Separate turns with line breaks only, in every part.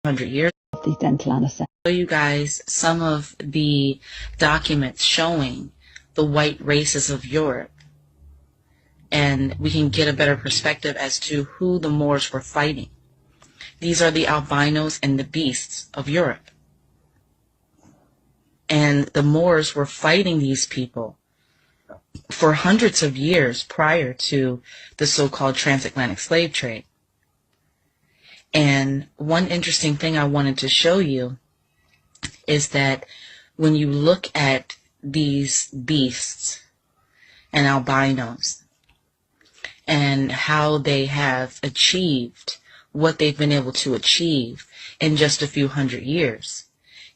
100 years. Show you guys some of the documents showing the white races of Europe, and we can get a better perspective as to who the Moors were fighting. These are the albinos and the beasts of Europe. And the Moors were fighting these people for hundreds of years prior to the so-called transatlantic slave trade. And one interesting thing I wanted to show you is that when you look at these beasts and albinos and how they have achieved what they've been able to achieve in just a few hundred years,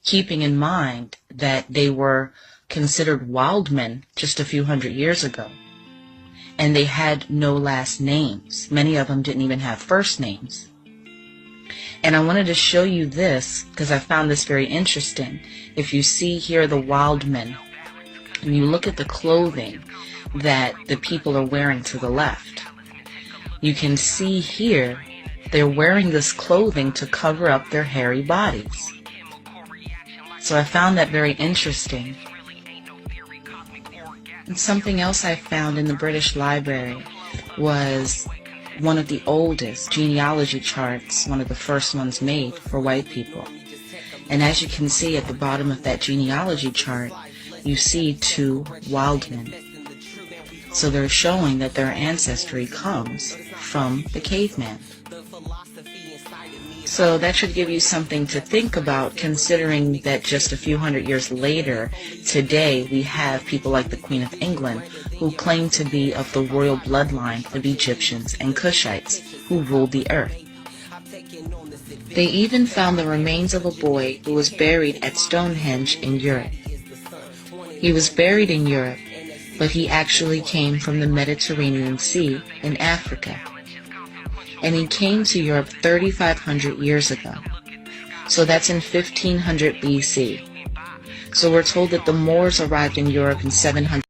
keeping in mind that they were considered wild men just a few hundred years ago, and they had no last names. Many of them didn't even have first names. And I wanted to show you this because I found this very interesting. If you see here the wild men, and you look at the clothing that the people are wearing to the left, you can see here they're wearing this clothing to cover up their hairy bodies. So I found that very interesting. And something else I found in the British Library was one of the oldest genealogy charts, one of the first ones made for white people. And as you can see at the bottom of that genealogy chart, you see two wild men. So they're showing that their ancestry comes from the caveman. So that should give you something to think about, considering that just a few hundred years later, today, we have people like the Queen of England who claim to be of the royal bloodline of Egyptians and Cushites who ruled the earth. They even found the remains of a boy who was buried at Stonehenge in Europe. He was buried in Europe, but he actually came from the Mediterranean Sea in Africa. And he came to Europe 3,500 years ago. So that's in 1500 BC. So we're told that the Moors arrived in Europe in 700.